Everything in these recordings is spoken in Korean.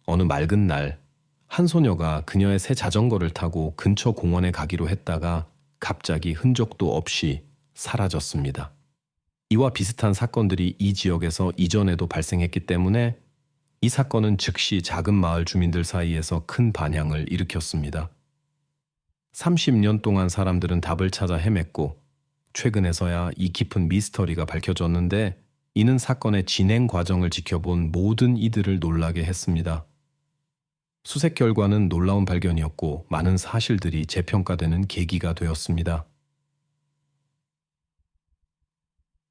어느 맑은 날, 한 소녀가 그녀의 새 자전거를 타고 근처 공원에 가기로 했다가 갑자기 흔적도 없이 사라졌습니다. 이와 비슷한 사건들이 이 지역에서 이전에도 발생했기 때문에 이 사건은 즉시 작은 마을 주민들 사이에서 큰 반향을 일으켰습니다. 30년 동안 사람들은 답을 찾아 헤맸고 최근에서야 이 깊은 미스터리가 밝혀졌는데 이는 사건의 진행 과정을 지켜본 모든 이들을 놀라게 했습니다. 수색 결과는 놀라운 발견이었고 많은 사실들이 재평가되는 계기가 되었습니다.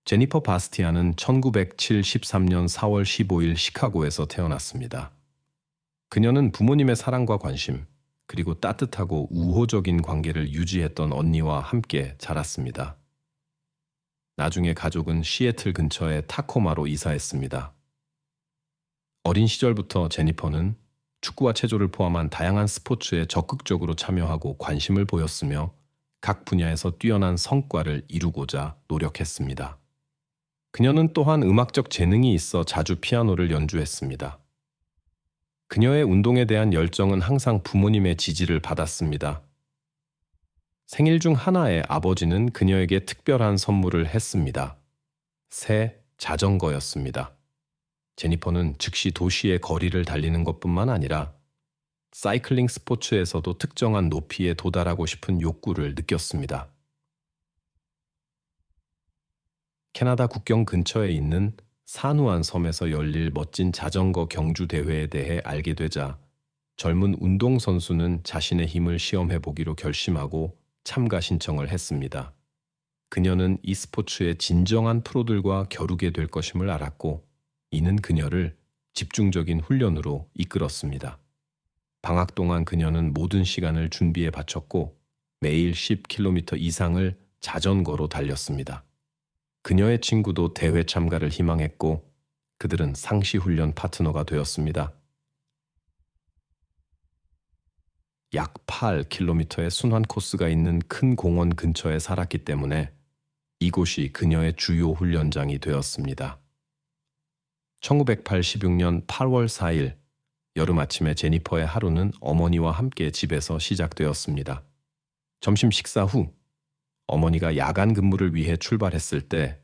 제니퍼 바스티안은 1973년 4월 15일 시카고에서 태어났습니다. 그녀는 부모님의 사랑과 관심, 그리고 따뜻하고 우호적인 관계를 유지했던 언니와 함께 자랐습니다. 나중에 가족은 시애틀 근처의 타코마로 이사했습니다. 어린 시절부터 제니퍼는 축구와 체조를 포함한 다양한 스포츠에 적극적으로 참여하고 관심을 보였으며 각 분야에서 뛰어난 성과를 이루고자 노력했습니다. 그녀는 또한 음악적 재능이 있어 자주 피아노를 연주했습니다. 그녀의 운동에 대한 열정은 항상 부모님의 지지를 받았습니다. 생일 중 하나에 아버지는 그녀에게 특별한 선물을 했습니다. 새 자전거였습니다. 제니퍼는 즉시 도시의 거리를 달리는 것뿐만 아니라 사이클링 스포츠에서도 특정한 높이에 도달하고 싶은 욕구를 느꼈습니다. 캐나다 국경 근처에 있는 산후안 섬에서 열릴 멋진 자전거 경주 대회에 대해 알게 되자 젊은 운동선수는 자신의 힘을 시험해 보기로 결심하고 참가 신청을 했습니다. 그녀는 이 스포츠의 진정한 프로들과 겨루게 될 것임을 알았고 이는 그녀를 집중적인 훈련으로 이끌었습니다. 방학 동안 그녀는 모든 시간을 준비에 바쳤고 매일 10km 이상을 자전거로 달렸습니다. 그녀의 친구도 대회 참가를 희망했고 그들은 상시 훈련 파트너가 되었습니다. 약 8km의 순환 코스가 있는 큰 공원 근처에 살았기 때문에 이곳이 그녀의 주요 훈련장이 되었습니다. 1986년 8월 4일 여름 아침에 제니퍼의 하루는 어머니와 함께 집에서 시작되었습니다. 점심 식사 후 어머니가 야간 근무를 위해 출발했을 때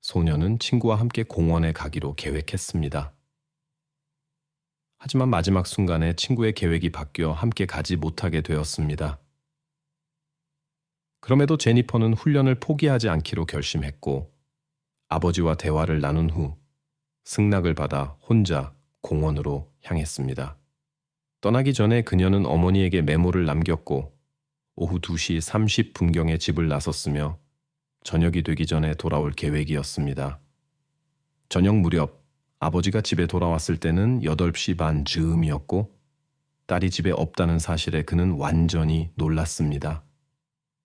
소녀는 친구와 함께 공원에 가기로 계획했습니다. 하지만 마지막 순간에 친구의 계획이 바뀌어 함께 가지 못하게 되었습니다. 그럼에도 제니퍼는 훈련을 포기하지 않기로 결심했고 아버지와 대화를 나눈 후 승낙을 받아 혼자 공원으로 향했습니다. 떠나기 전에 그녀는 어머니에게 메모를 남겼고 오후 2시 30분경에 집을 나섰으며 저녁이 되기 전에 돌아올 계획이었습니다. 저녁 무렵 아버지가 집에 돌아왔을 때는 8시 반 즈음이었고 딸이 집에 없다는 사실에 그는 완전히 놀랐습니다.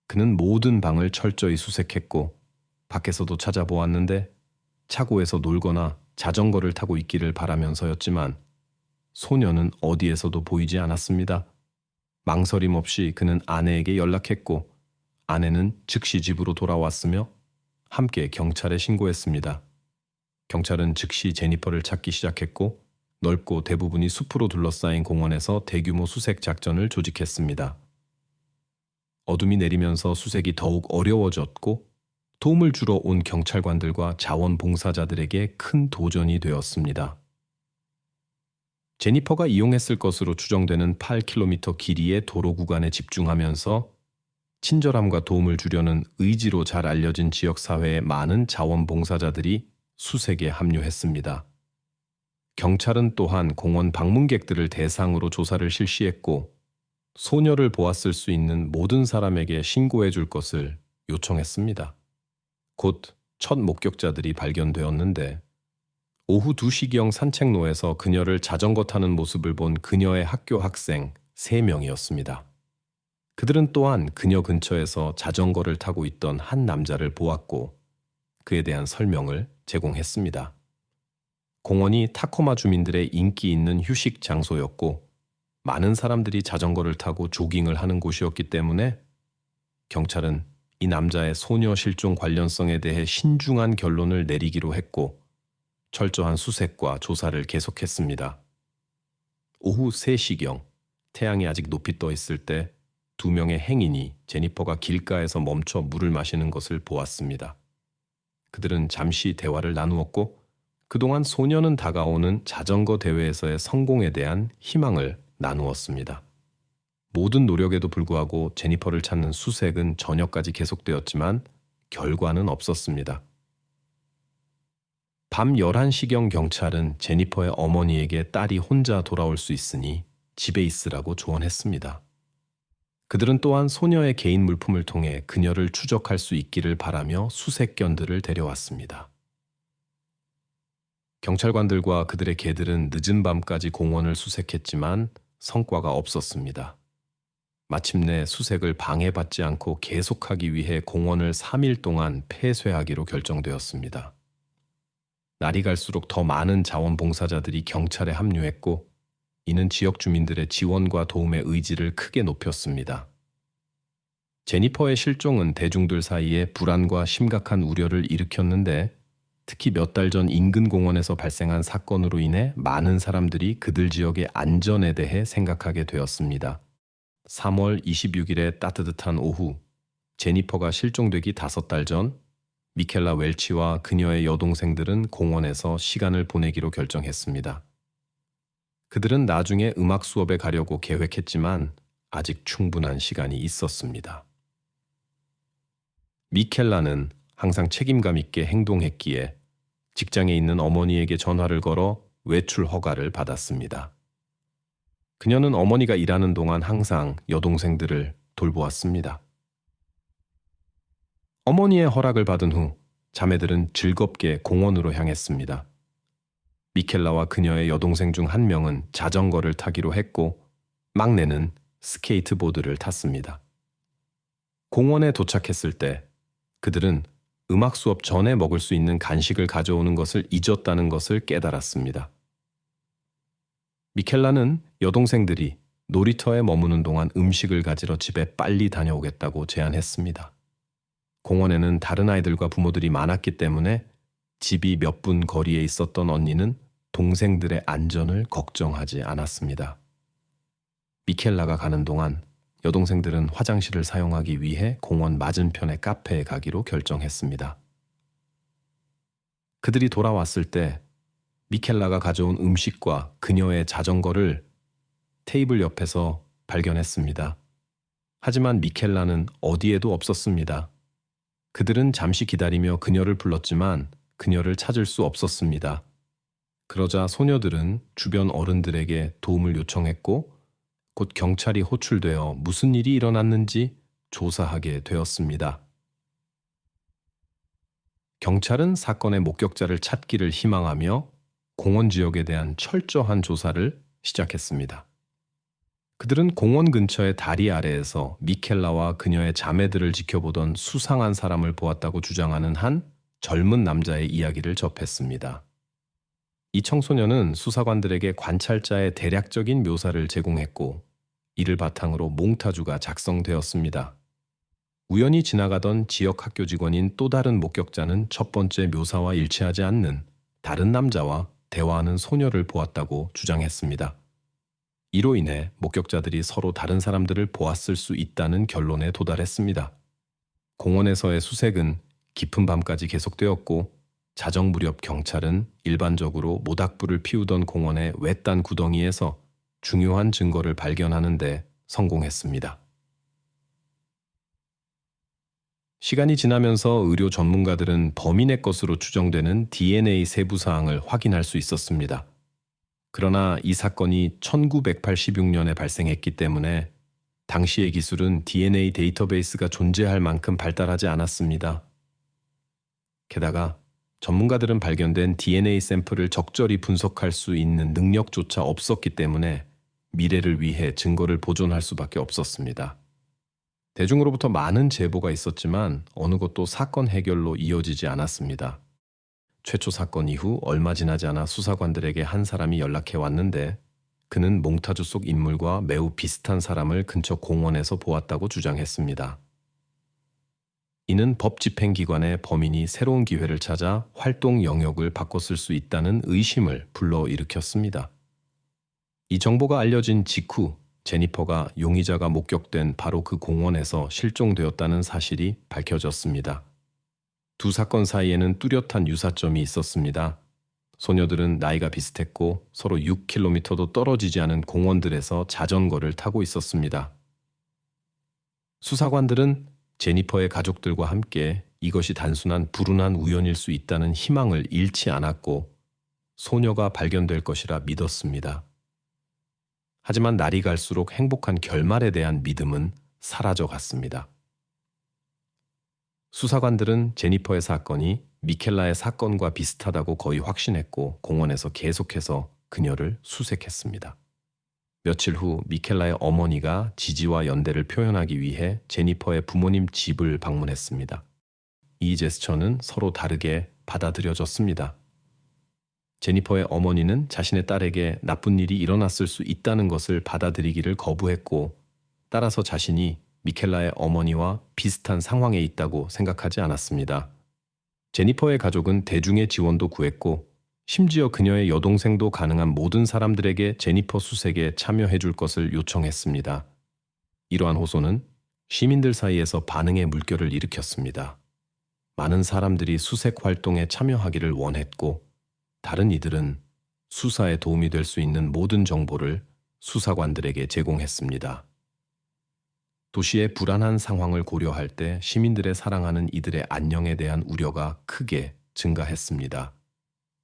그는 모든 방을 철저히 수색했고 밖에서도 찾아보았는데 차고에서 놀거나 자전거를 타고 있기를 바라면서였지만 소녀는 어디에서도 보이지 않았습니다. 망설임 없이 그는 아내에게 연락했고 아내는 즉시 집으로 돌아왔으며 함께 경찰에 신고했습니다. 경찰은 즉시 제니퍼를 찾기 시작했고 넓고 대부분이 숲으로 둘러싸인 공원에서 대규모 수색 작전을 조직했습니다. 어둠이 내리면서 수색이 더욱 어려워졌고 도움을 주러 온 경찰관들과 자원봉사자들에게 큰 도전이 되었습니다. 제니퍼가 이용했을 것으로 추정되는 8km 길이의 도로 구간에 집중하면서 친절함과 도움을 주려는 의지로 잘 알려진 지역사회의 많은 자원봉사자들이 수색에 합류했습니다. 경찰은 또한 공원 방문객들을 대상으로 조사를 실시했고 소녀를 보았을 수 있는 모든 사람에게 신고해 줄 것을 요청했습니다. 곧 첫 목격자들이 발견되었는데 오후 2시경 산책로에서 그녀를 자전거 타는 모습을 본 그녀의 학교 학생 3명이었습니다. 그들은 또한 그녀 근처에서 자전거를 타고 있던 한 남자를 보았고 그에 대한 설명을 제공했습니다. 공원이 타코마 주민들의 인기 있는 휴식 장소였고 많은 사람들이 자전거를 타고 조깅을 하는 곳이었기 때문에 경찰은 이 남자의 소녀 실종 관련성에 대해 신중한 결론을 내리기로 했고 철저한 수색과 조사를 계속했습니다. 오후 3시경 태양이 아직 높이 떠 있을 때 두 명의 행인이 제니퍼가 길가에서 멈춰 물을 마시는 것을 보았습니다. 그들은 잠시 대화를 나누었고 그동안 소녀는 다가오는 자전거 대회에서의 성공에 대한 희망을 나누었습니다. 모든 노력에도 불구하고 제니퍼를 찾는 수색은 저녁까지 계속되었지만 결과는 없었습니다. 밤 11시경 경찰은 제니퍼의 어머니에게 딸이 혼자 돌아올 수 있으니 집에 있으라고 조언했습니다. 그들은 또한 소녀의 개인 물품을 통해 그녀를 추적할 수 있기를 바라며 수색견들을 데려왔습니다. 경찰관들과 그들의 개들은 늦은 밤까지 공원을 수색했지만 성과가 없었습니다. 마침내 수색을 방해받지 않고 계속하기 위해 공원을 3일 동안 폐쇄하기로 결정되었습니다. 날이 갈수록 더 많은 자원봉사자들이 경찰에 합류했고 이는 지역 주민들의 지원과 도움의 의지를 크게 높였습니다. 제니퍼의 실종은 대중들 사이에 불안과 심각한 우려를 일으켰는데 특히 몇 달 전 인근 공원에서 발생한 사건으로 인해 많은 사람들이 그들 지역의 안전에 대해 생각하게 되었습니다. 3월 26일의 따뜻한 오후, 제니퍼가 실종되기 5달 전 미켈라 웰치와 그녀의 여동생들은 공원에서 시간을 보내기로 결정했습니다. 그들은 나중에 음악 수업에 가려고 계획했지만 아직 충분한 시간이 있었습니다. 미켈라는 항상 책임감 있게 행동했기에 직장에 있는 어머니에게 전화를 걸어 외출 허가를 받았습니다. 그녀는 어머니가 일하는 동안 항상 여동생들을 돌보았습니다. 어머니의 허락을 받은 후 자매들은 즐겁게 공원으로 향했습니다. 미켈라와 그녀의 여동생 중 한 명은 자전거를 타기로 했고 막내는 스케이트보드를 탔습니다. 공원에 도착했을 때 그들은 음악 수업 전에 먹을 수 있는 간식을 가져오는 것을 잊었다는 것을 깨달았습니다. 미켈라는 여동생들이 놀이터에 머무는 동안 음식을 가지러 집에 빨리 다녀오겠다고 제안했습니다. 공원에는 다른 아이들과 부모들이 많았기 때문에 집이 몇 분 거리에 있었던 언니는 동생들의 안전을 걱정하지 않았습니다. 미켈라가 가는 동안 여동생들은 화장실을 사용하기 위해 공원 맞은편의 카페에 가기로 결정했습니다. 그들이 돌아왔을 때 미켈라가 가져온 음식과 그녀의 자전거를 테이블 옆에서 발견했습니다. 하지만 미켈라는 어디에도 없었습니다. 그들은 잠시 기다리며 그녀를 불렀지만 그녀를 찾을 수 없었습니다. 그러자 소녀들은 주변 어른들에게 도움을 요청했고 곧 경찰이 호출되어 무슨 일이 일어났는지 조사하게 되었습니다. 경찰은 사건의 목격자를 찾기를 희망하며 공원 지역에 대한 철저한 조사를 시작했습니다. 그들은 공원 근처의 다리 아래에서 미켈라와 그녀의 자매들을 지켜보던 수상한 사람을 보았다고 주장하는 한 젊은 남자의 이야기를 접했습니다. 이 청소년은 수사관들에게 관찰자의 대략적인 묘사를 제공했고 이를 바탕으로 몽타주가 작성되었습니다. 우연히 지나가던 지역 학교 직원인 또 다른 목격자는 첫 번째 묘사와 일치하지 않는 다른 남자와 대화하는 소녀를 보았다고 주장했습니다. 이로 인해 목격자들이 서로 다른 사람들을 보았을 수 있다는 결론에 도달했습니다. 공원에서의 수색은 깊은 밤까지 계속되었고 자정 무렵 경찰은 일반적으로 모닥불을 피우던 공원의 외딴 구덩이에서 중요한 증거를 발견하는 데 성공했습니다. 시간이 지나면서 의료 전문가들은 범인의 것으로 추정되는 DNA 세부 사항을 확인할 수 있었습니다. 그러나 이 사건이 1986년에 발생했기 때문에 당시의 기술은 DNA 데이터베이스가 존재할 만큼 발달하지 않았습니다. 게다가 전문가들은 발견된 DNA 샘플을 적절히 분석할 수 있는 능력조차 없었기 때문에 미래를 위해 증거를 보존할 수밖에 없었습니다. 대중으로부터 많은 제보가 있었지만 어느 것도 사건 해결로 이어지지 않았습니다. 최초 사건 이후 얼마 지나지 않아 수사관들에게 한 사람이 연락해 왔는데 그는 몽타주 속 인물과 매우 비슷한 사람을 근처 공원에서 보았다고 주장했습니다. 이는 법집행기관의 범인이 새로운 기회를 찾아 활동 영역을 바꿨을 수 있다는 의심을 불러일으켰습니다. 이 정보가 알려진 직후 제니퍼가 용의자가 목격된 바로 그 공원에서 실종되었다는 사실이 밝혀졌습니다. 두 사건 사이에는 뚜렷한 유사점이 있었습니다. 소녀들은 나이가 비슷했고 서로 6km도 떨어지지 않은 공원들에서 자전거를 타고 있었습니다. 수사관들은 제니퍼의 가족들과 함께 이것이 단순한 불운한 우연일 수 있다는 희망을 잃지 않았고 소녀가 발견될 것이라 믿었습니다. 하지만 날이 갈수록 행복한 결말에 대한 믿음은 사라져 갔습니다. 수사관들은 제니퍼의 사건이 미켈라의 사건과 비슷하다고 거의 확신했고 공원에서 계속해서 그녀를 수색했습니다. 며칠 후 미켈라의 어머니가 지지와 연대를 표현하기 위해 제니퍼의 부모님 집을 방문했습니다. 이 제스처는 서로 다르게 받아들여졌습니다. 제니퍼의 어머니는 자신의 딸에게 나쁜 일이 일어났을 수 있다는 것을 받아들이기를 거부했고, 따라서 자신이 미켈라의 어머니와 비슷한 상황에 있다고 생각하지 않았습니다. 제니퍼의 가족은 대중의 지원도 구했고, 심지어 그녀의 여동생도 가능한 모든 사람들에게 제니퍼 수색에 참여해 줄 것을 요청했습니다. 이러한 호소는 시민들 사이에서 반응의 물결을 일으켰습니다. 많은 사람들이 수색 활동에 참여하기를 원했고, 다른 이들은 수사에 도움이 될 수 있는 모든 정보를 수사관들에게 제공했습니다. 도시의 불안한 상황을 고려할 때 시민들의 사랑하는 이들의 안녕에 대한 우려가 크게 증가했습니다.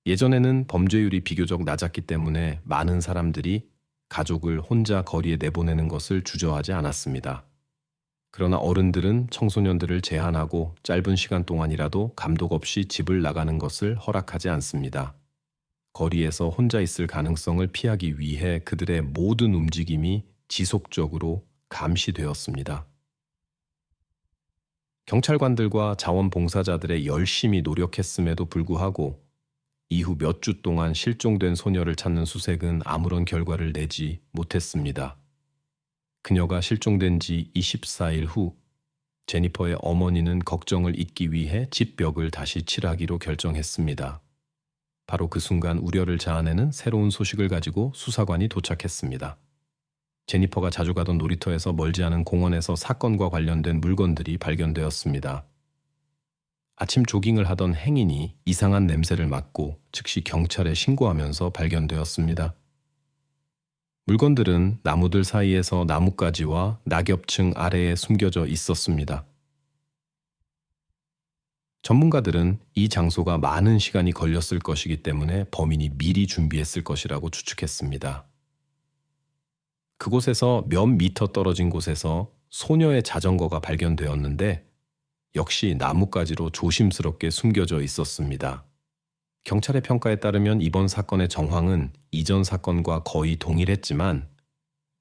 예전에는 범죄율이 비교적 낮았기 때문에 많은 사람들이 가족을 혼자 거리에 내보내는 것을 주저하지 않았습니다. 그러나 어른들은 청소년들을 제한하고 짧은 시간 동안이라도 감독 없이 집을 나가는 것을 허락하지 않습니다. 거리에서 혼자 있을 가능성을 피하기 위해 그들의 모든 움직임이 지속적으로 감시되었습니다. 경찰관들과 자원봉사자들의 열심히 노력했음에도 불구하고 이후 몇 주 동안 실종된 소녀를 찾는 수색은 아무런 결과를 내지 못했습니다. 그녀가 실종된 지 24일 후 제니퍼의 어머니는 걱정을 잊기 위해 집 벽을 다시 칠하기로 결정했습니다. 바로 그 순간 우려를 자아내는 새로운 소식을 가지고 수사관이 도착했습니다. 제니퍼가 자주 가던 놀이터에서 멀지 않은 공원에서 사건과 관련된 물건들이 발견되었습니다. 아침 조깅을 하던 행인이 이상한 냄새를 맡고 즉시 경찰에 신고하면서 발견되었습니다. 물건들은 나무들 사이에서 나뭇가지와 낙엽층 아래에 숨겨져 있었습니다. 전문가들은 이 장소가 많은 시간이 걸렸을 것이기 때문에 범인이 미리 준비했을 것이라고 추측했습니다. 그곳에서 몇 미터 떨어진 곳에서 소녀의 자전거가 발견되었는데 역시 나뭇가지로 조심스럽게 숨겨져 있었습니다. 경찰의 평가에 따르면 이번 사건의 정황은 이전 사건과 거의 동일했지만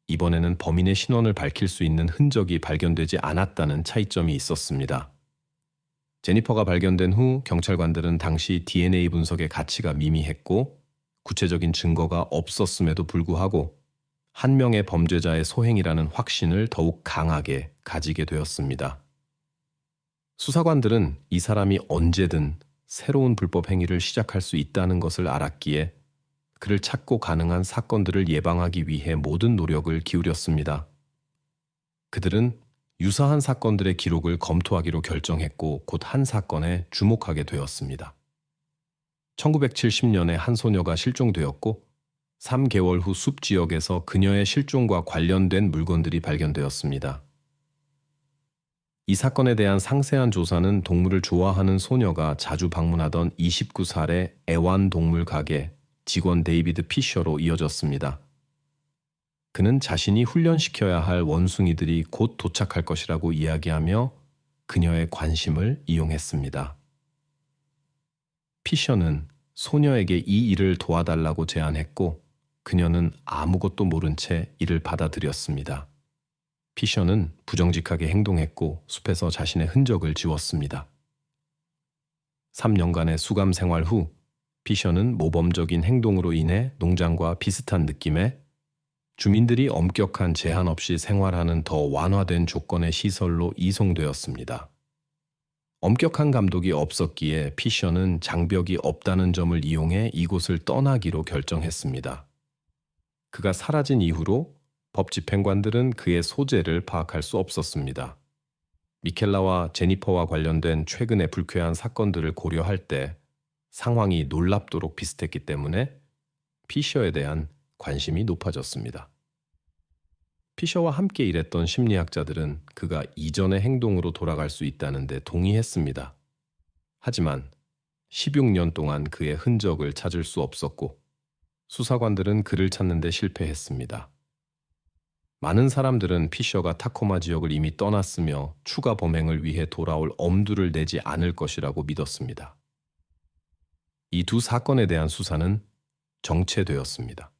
이번에는 범인의 신원을 밝힐 수 있는 흔적이 발견되지 않았다는 차이점이 있었습니다. 제니퍼가 발견된 후 경찰관들은 당시 DNA 분석의 가치가 미미했고 구체적인 증거가 없었음에도 불구하고 한 명의 범죄자의 소행이라는 확신을 더욱 강하게 가지게 되었습니다. 수사관들은 이 사람이 언제든 새로운 불법 행위를 시작할 수 있다는 것을 알았기에 그를 찾고 가능한 사건들을 예방하기 위해 모든 노력을 기울였습니다. 그들은 유사한 사건들의 기록을 검토하기로 결정했고 곧 한 사건에 주목하게 되었습니다. 1970년에 한 소녀가 실종되었고 3개월 후 숲 지역에서 그녀의 실종과 관련된 물건들이 발견되었습니다. 이 사건에 대한 상세한 조사는 동물을 좋아하는 소녀가 자주 방문하던 29살의 애완동물 가게 직원 데이비드 피셔로 이어졌습니다. 그는 자신이 훈련시켜야 할 원숭이들이 곧 도착할 것이라고 이야기하며 그녀의 관심을 이용했습니다. 피셔는 소녀에게 이 일을 도와달라고 제안했고 그녀는 아무것도 모른 채 이를 받아들였습니다. 피셔는 부정직하게 행동했고 숲에서 자신의 흔적을 지웠습니다. 3년간의 수감 생활 후 피셔는 모범적인 행동으로 인해 농장과 비슷한 느낌의 주민들이 엄격한 제한 없이 생활하는 더 완화된 조건의 시설로 이송되었습니다. 엄격한 감독이 없었기에 피셔는 장벽이 없다는 점을 이용해 이곳을 떠나기로 결정했습니다. 그가 사라진 이후로 법 집행관들은 그의 소재를 파악할 수 없었습니다. 미켈라와 제니퍼와 관련된 최근의 불쾌한 사건들을 고려할 때 상황이 놀랍도록 비슷했기 때문에 피셔에 대한 관심이 높아졌습니다. 피셔와 함께 일했던 심리학자들은 그가 이전의 행동으로 돌아갈 수 있다는 데 동의했습니다. 하지만 16년 동안 그의 흔적을 찾을 수 없었고 수사관들은 그를 찾는 데 실패했습니다. 많은 사람들은 피셔가 타코마 지역을 이미 떠났으며 추가 범행을 위해 돌아올 엄두를 내지 않을 것이라고 믿었습니다. 이 두 사건에 대한 수사는 정체되었습니다.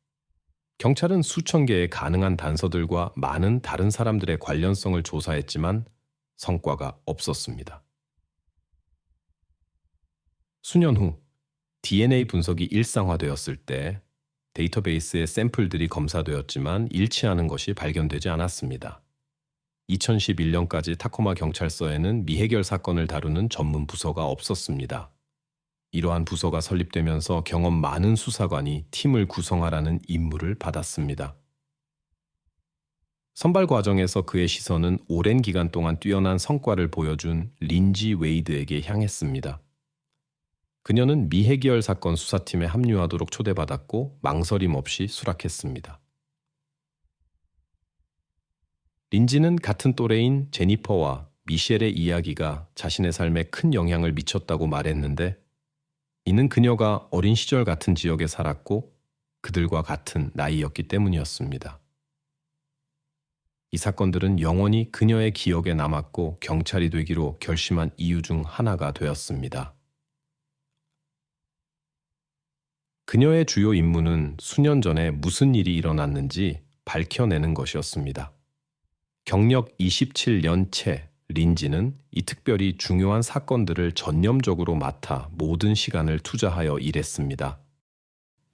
경찰은 수천 개의 가능한 단서들과 많은 다른 사람들의 관련성을 조사했지만 성과가 없었습니다. 수년 후 DNA 분석이 일상화되었을 때 데이터베이스의 샘플들이 검사되었지만 일치하는 것이 발견되지 않았습니다. 2011년까지 타코마 경찰서에는 미해결 사건을 다루는 전문 부서가 없었습니다. 이러한 부서가 설립되면서 경험 많은 수사관이 팀을 구성하라는 임무를 받았습니다. 선발 과정에서 그의 시선은 오랜 기간 동안 뛰어난 성과를 보여준 린지 웨이드에게 향했습니다. 그녀는 미해결 사건 수사팀에 합류하도록 초대받았고 망설임 없이 수락했습니다. 린지는 같은 또래인 제니퍼와 미셸의 이야기가 자신의 삶에 큰 영향을 미쳤다고 말했는데 이는 그녀가 어린 시절 같은 지역에 살았고 그들과 같은 나이였기 때문이었습니다. 이 사건들은 영원히 그녀의 기억에 남았고 경찰이 되기로 결심한 이유 중 하나가 되었습니다. 그녀의 주요 임무는 수년 전에 무슨 일이 일어났는지 밝혀내는 것이었습니다. 경력 27년 차 린지는 이 특별히 중요한 사건들을 전념적으로 맡아 모든 시간을 투자하여 일했습니다.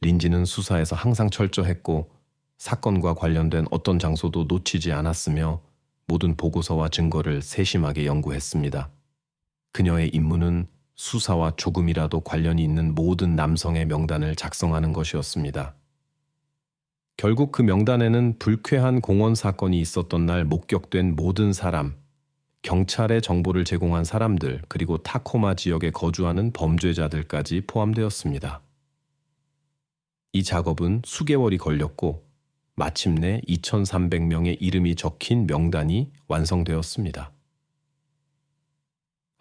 린지는 수사에서 항상 철저했고 사건과 관련된 어떤 장소도 놓치지 않았으며 모든 보고서와 증거를 세심하게 연구했습니다. 그녀의 임무는 수사와 조금이라도 관련이 있는 모든 남성의 명단을 작성하는 것이었습니다. 결국 그 명단에는 불쾌한 공원 사건이 있었던 날 목격된 모든 사람, 경찰에 정보를 제공한 사람들, 그리고 타코마 지역에 거주하는 범죄자들까지 포함되었습니다. 이 작업은 수개월이 걸렸고 마침내 2,300명의 이름이 적힌 명단이 완성되었습니다.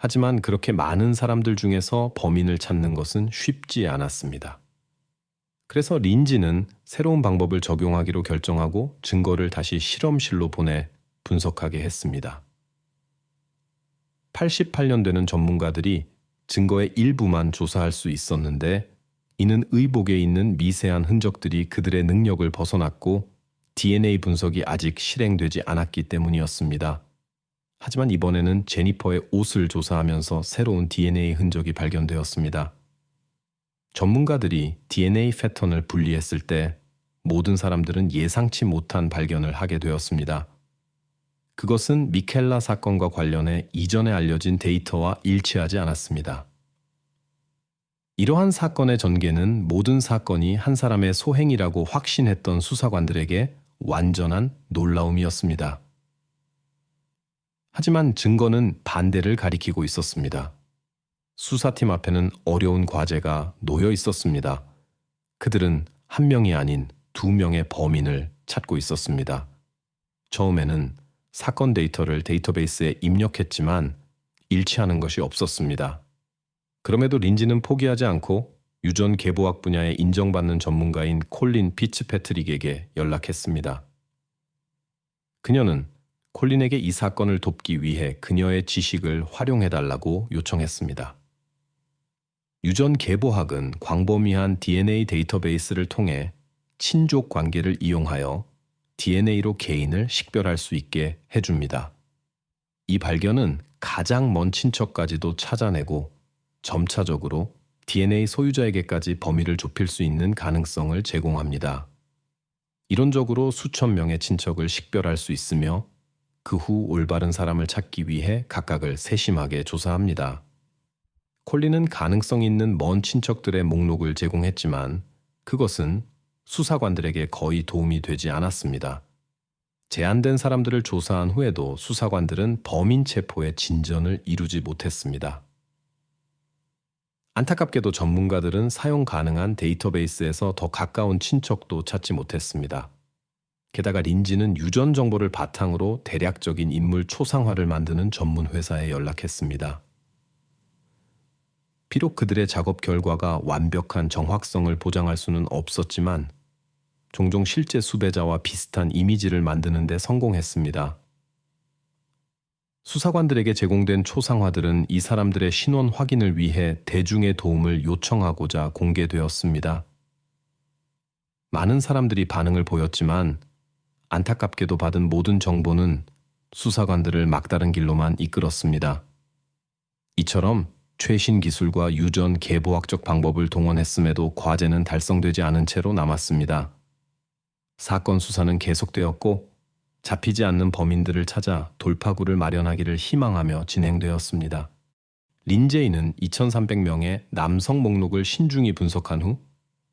하지만 그렇게 많은 사람들 중에서 범인을 찾는 것은 쉽지 않았습니다. 그래서 린지는 새로운 방법을 적용하기로 결정하고 증거를 다시 실험실로 보내 분석하게 했습니다. 88년 되는 전문가들이 증거의 일부만 조사할 수 있었는데 이는 의복에 있는 미세한 흔적들이 그들의 능력을 벗어났고 DNA 분석이 아직 실행되지 않았기 때문이었습니다. 하지만 이번에는 제니퍼의 옷을 조사하면서 새로운 DNA 흔적이 발견되었습니다. 전문가들이 DNA 패턴을 분리했을 때 모든 사람들은 예상치 못한 발견을 하게 되었습니다. 그것은 미켈라 사건과 관련해 이전에 알려진 데이터와 일치하지 않았습니다. 이러한 사건의 전개는 모든 사건이 한 사람의 소행이라고 확신했던 수사관들에게 완전한 놀라움이었습니다. 하지만 증거는 반대를 가리키고 있었습니다. 수사팀 앞에는 어려운 과제가 놓여 있었습니다. 그들은 한 명이 아닌 두 명의 범인을 찾고 있었습니다. 처음에는 사건 데이터를 데이터베이스에 입력했지만 일치하는 것이 없었습니다. 그럼에도 린지는 포기하지 않고 유전 계보학 분야에 인정받는 전문가인 콜린 피츠패트릭에게 연락했습니다. 그녀는 콜린에게 이 사건을 돕기 위해 그녀의 지식을 활용해달라고 요청했습니다. 유전 계보학은 광범위한 DNA 데이터베이스를 통해 친족 관계를 이용하여 DNA로 개인을 식별할 수 있게 해줍니다. 이 발견은 가장 먼 친척까지도 찾아내고 점차적으로 DNA 소유자에게까지 범위를 좁힐 수 있는 가능성을 제공합니다. 이론적으로 수천 명의 친척을 식별할 수 있으며 그 후 올바른 사람을 찾기 위해 각각을 세심하게 조사합니다. 콜린은 가능성 있는 먼 친척들의 목록을 제공했지만 그것은 수사관들에게 거의 도움이 되지 않았습니다. 제한된 사람들을 조사한 후에도 수사관들은 범인 체포에 진전을 이루지 못했습니다. 안타깝게도 전문가들은 사용 가능한 데이터베이스에서 더 가까운 친척도 찾지 못했습니다. 게다가 린지는 유전 정보를 바탕으로 대략적인 인물 초상화를 만드는 전문 회사에 연락했습니다. 비록 그들의 작업 결과가 완벽한 정확성을 보장할 수는 없었지만 종종 실제 수배자와 비슷한 이미지를 만드는 데 성공했습니다. 수사관들에게 제공된 초상화들은 이 사람들의 신원 확인을 위해 대중의 도움을 요청하고자 공개되었습니다. 많은 사람들이 반응을 보였지만 안타깝게도 받은 모든 정보는 수사관들을 막다른 길로만 이끌었습니다. 이처럼 최신 기술과 유전 계보학적 방법을 동원했음에도 과제는 달성되지 않은 채로 남았습니다. 사건 수사는 계속되었고 잡히지 않는 범인들을 찾아 돌파구를 마련하기를 희망하며 진행되었습니다. 린제이는 2,300명의 남성 목록을 신중히 분석한 후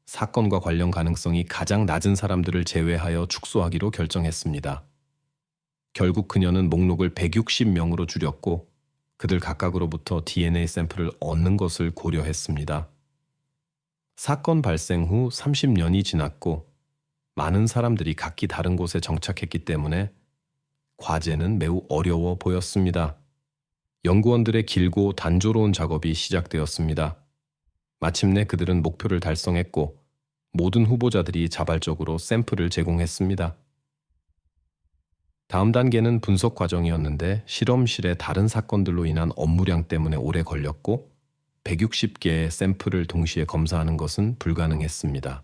사건과 관련 가능성이 가장 낮은 사람들을 제외하여 축소하기로 결정했습니다. 결국 그녀는 목록을 160명으로 줄였고 그들 각각으로부터 DNA 샘플을 얻는 것을 고려했습니다. 사건 발생 후 30년이 지났고 많은 사람들이 각기 다른 곳에 정착했기 때문에 과제는 매우 어려워 보였습니다. 연구원들의 길고 단조로운 작업이 시작되었습니다. 마침내 그들은 목표를 달성했고 모든 후보자들이 자발적으로 샘플을 제공했습니다. 다음 단계는 분석 과정이었는데 실험실의 다른 사건들로 인한 업무량 때문에 오래 걸렸고 160개의 샘플을 동시에 검사하는 것은 불가능했습니다.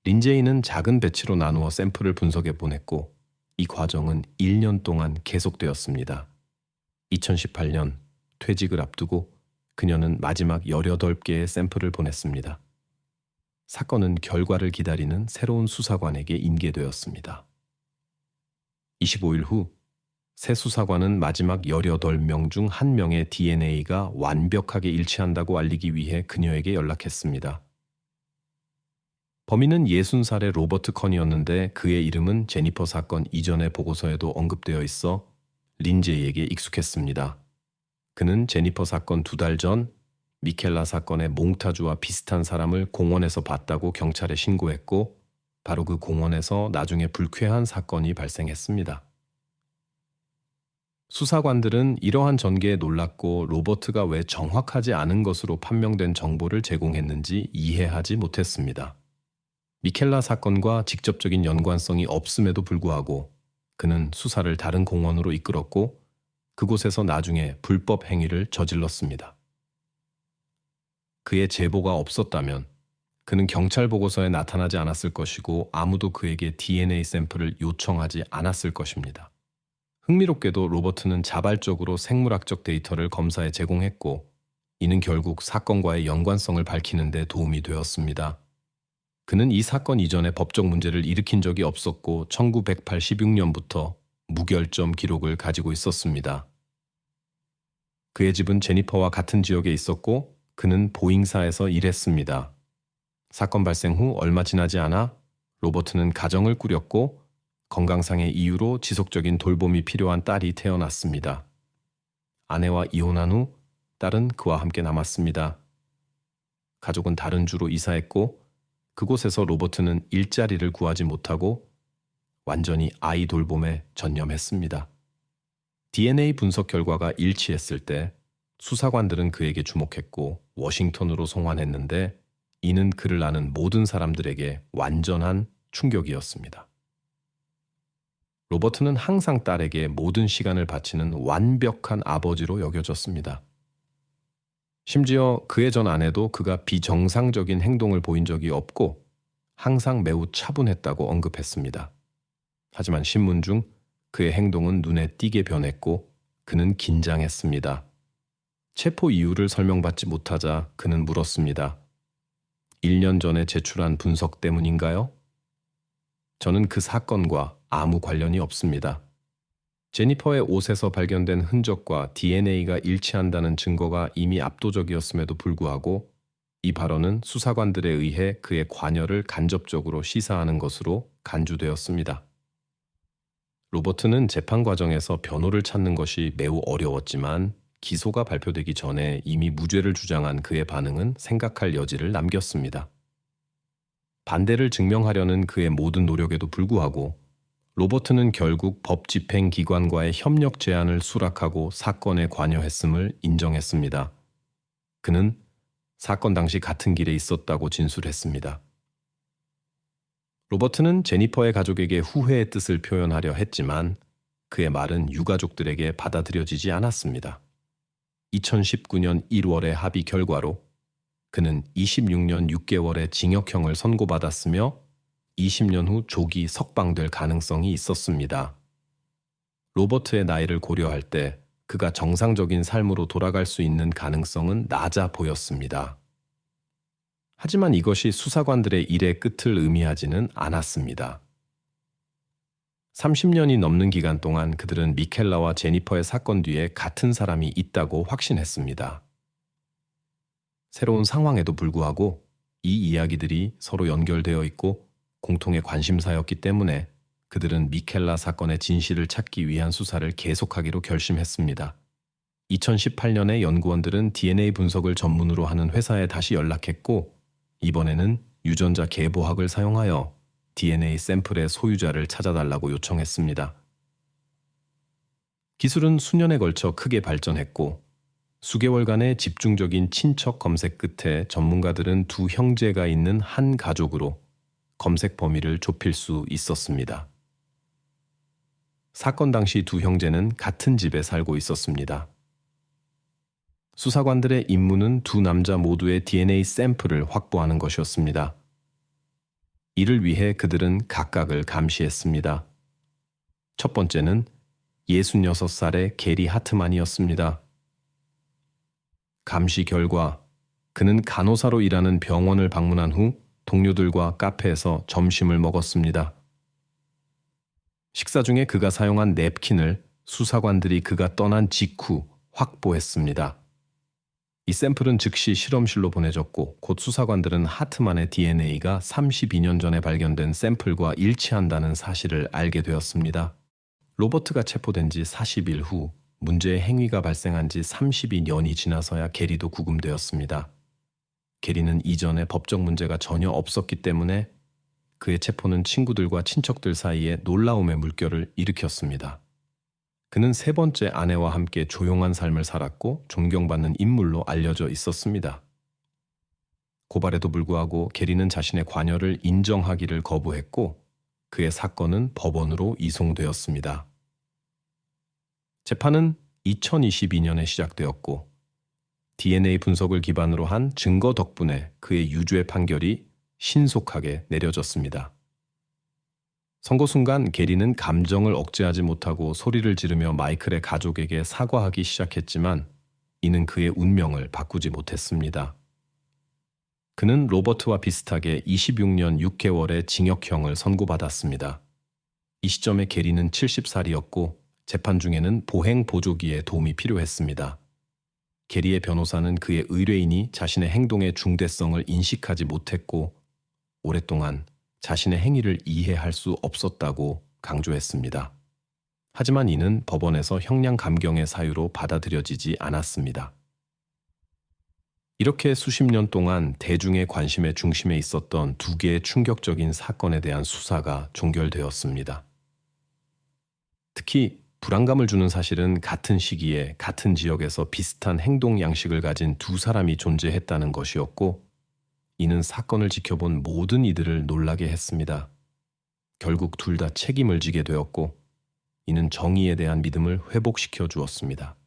린제이는 작은 배치로 나누어 샘플을 분석해 보냈고 이 과정은 1년 동안 계속되었습니다. 2018년 퇴직을 앞두고 그녀는 마지막 18개의 샘플을 보냈습니다. 사건은 결과를 기다리는 새로운 수사관에게 인계되었습니다. 25일 후 새 수사관은 마지막 18명 중 1명의 DNA가 완벽하게 일치한다고 알리기 위해 그녀에게 연락했습니다. 범인은 60살의 로버트 컨이었는데 그의 이름은 제니퍼 사건 이전의 보고서에도 언급되어 있어 린제이에게 익숙했습니다. 그는 제니퍼 사건 2달 전 미켈라 사건의 몽타주와 비슷한 사람을 공원에서 봤다고 경찰에 신고했고 바로 그 공원에서 나중에 불쾌한 사건이 발생했습니다. 수사관들은 이러한 전개에 놀랐고 로버트가 왜 정확하지 않은 것으로 판명된 정보를 제공했는지 이해하지 못했습니다. 미켈라 사건과 직접적인 연관성이 없음에도 불구하고 그는 수사를 다른 공원으로 이끌었고 그곳에서 나중에 불법 행위를 저질렀습니다. 그의 제보가 없었다면 그는 경찰 보고서에 나타나지 않았을 것이고 아무도 그에게 DNA 샘플을 요청하지 않았을 것입니다. 흥미롭게도 로버트는 자발적으로 생물학적 데이터를 검사에 제공했고 이는 결국 사건과의 연관성을 밝히는 데 도움이 되었습니다. 그는 이 사건 이전에 법적 문제를 일으킨 적이 없었고 1986년부터 무결점 기록을 가지고 있었습니다. 그의 집은 제니퍼와 같은 지역에 있었고 그는 보잉사에서 일했습니다. 사건 발생 후 얼마 지나지 않아 로버트는 가정을 꾸렸고 건강상의 이유로 지속적인 돌봄이 필요한 딸이 태어났습니다. 아내와 이혼한 후 딸은 그와 함께 남았습니다. 가족은 다른 주로 이사했고 그곳에서 로버트는 일자리를 구하지 못하고 완전히 아이 돌봄에 전념했습니다. DNA 분석 결과가 일치했을 때 수사관들은 그에게 주목했고 워싱턴으로 송환했는데 이는 그를 아는 모든 사람들에게 완전한 충격이었습니다. 로버트는 항상 딸에게 모든 시간을 바치는 완벽한 아버지로 여겨졌습니다. 심지어 그의 전 아내도 그가 비정상적인 행동을 보인 적이 없고 항상 매우 차분했다고 언급했습니다. 하지만 신문 중 그의 행동은 눈에 띄게 변했고 그는 긴장했습니다. 체포 이유를 설명받지 못하자 그는 물었습니다. 1년 전에 제출한 분석 때문인가요? 저는 그 사건과 아무 관련이 없습니다. 제니퍼의 옷에서 발견된 흔적과 DNA가 일치한다는 증거가 이미 압도적이었음에도 불구하고 이 발언은 수사관들에 의해 그의 관여를 간접적으로 시사하는 것으로 간주되었습니다. 로버트는 재판 과정에서 변호를 찾는 것이 매우 어려웠지만 기소가 발표되기 전에 이미 무죄를 주장한 그의 반응은 생각할 여지를 남겼습니다. 반대를 증명하려는 그의 모든 노력에도 불구하고 로버트는 결국 법 집행 기관과의 협력 제안을 수락하고 사건에 관여했음을 인정했습니다. 그는 사건 당시 같은 길에 있었다고 진술했습니다. 로버트는 제니퍼의 가족에게 후회의 뜻을 표현하려 했지만 그의 말은 유가족들에게 받아들여지지 않았습니다. 2019년 1월의 합의 결과로 그는 26년 6개월의 징역형을 선고받았으며 20년 후 조기 석방될 가능성이 있었습니다. 로버트의 나이를 고려할 때 그가 정상적인 삶으로 돌아갈 수 있는 가능성은 낮아 보였습니다. 하지만 이것이 수사관들의 일의 끝을 의미하지는 않았습니다. 30년이 넘는 기간 동안 그들은 미켈라와 제니퍼의 사건 뒤에 같은 사람이 있다고 확신했습니다. 새로운 상황에도 불구하고 이 이야기들이 서로 연결되어 있고 공통의 관심사였기 때문에 그들은 미켈라 사건의 진실을 찾기 위한 수사를 계속하기로 결심했습니다. 2018년에 연구원들은 DNA 분석을 전문으로 하는 회사에 다시 연락했고 이번에는 유전자 계보학을 사용하여 DNA 샘플의 소유자를 찾아달라고 요청했습니다. 기술은 수년에 걸쳐 크게 발전했고 수개월간의 집중적인 친척 검색 끝에 전문가들은 두 형제가 있는 한 가족으로 검색 범위를 좁힐 수 있었습니다. 사건 당시 두 형제는 같은 집에 살고 있었습니다. 수사관들의 임무는 두 남자 모두의 DNA 샘플을 확보하는 것이었습니다. 이를 위해 그들은 각각을 감시했습니다. 첫 번째는 66살의 게리 하트만이었습니다. 감시 결과 그는 간호사로 일하는 병원을 방문한 후 동료들과 카페에서 점심을 먹었습니다. 식사 중에 그가 사용한 냅킨을 수사관들이 그가 떠난 직후 확보했습니다. 이 샘플은 즉시 실험실로 보내졌고 곧 수사관들은 하트만의 DNA가 32년 전에 발견된 샘플과 일치한다는 사실을 알게 되었습니다. 로버트가 체포된 지 40일 후 문제의 행위가 발생한 지 32년이 지나서야 게리도 구금되었습니다. 게리는 이전에 법적 문제가 전혀 없었기 때문에 그의 체포는 친구들과 친척들 사이에 놀라움의 물결을 일으켰습니다. 그는 세 번째 아내와 함께 조용한 삶을 살았고 존경받는 인물로 알려져 있었습니다. 고발에도 불구하고 게리는 자신의 관여를 인정하기를 거부했고 그의 사건은 법원으로 이송되었습니다. 재판은 2022년에 시작되었고 DNA 분석을 기반으로 한 증거 덕분에 그의 유죄 판결이 신속하게 내려졌습니다. 선고 순간 게리는 감정을 억제하지 못하고 소리를 지르며 마이클의 가족에게 사과하기 시작했지만 이는 그의 운명을 바꾸지 못했습니다. 그는 로버트와 비슷하게 26년 6개월의 징역형을 선고받았습니다. 이 시점에 게리는 70살이었고 재판 중에는 보행 보조기에 도움이 필요했습니다. 게리의 변호사는 그의 의뢰인이 자신의 행동의 중대성을 인식하지 못했고 오랫동안 자신의 행위를 이해할 수 없었다고 강조했습니다. 하지만 이는 법원에서 형량 감경의 사유로 받아들여지지 않았습니다. 이렇게 수십 년 동안 대중의 관심의 중심에 있었던 두 개의 충격적인 사건에 대한 수사가 종결되었습니다. 특히 불안감을 주는 사실은 같은 시기에 같은 지역에서 비슷한 행동 양식을 가진 두 사람이 존재했다는 것이었고 이는 사건을 지켜본 모든 이들을 놀라게 했습니다. 결국 둘 다 책임을 지게 되었고 이는 정의에 대한 믿음을 회복시켜 주었습니다.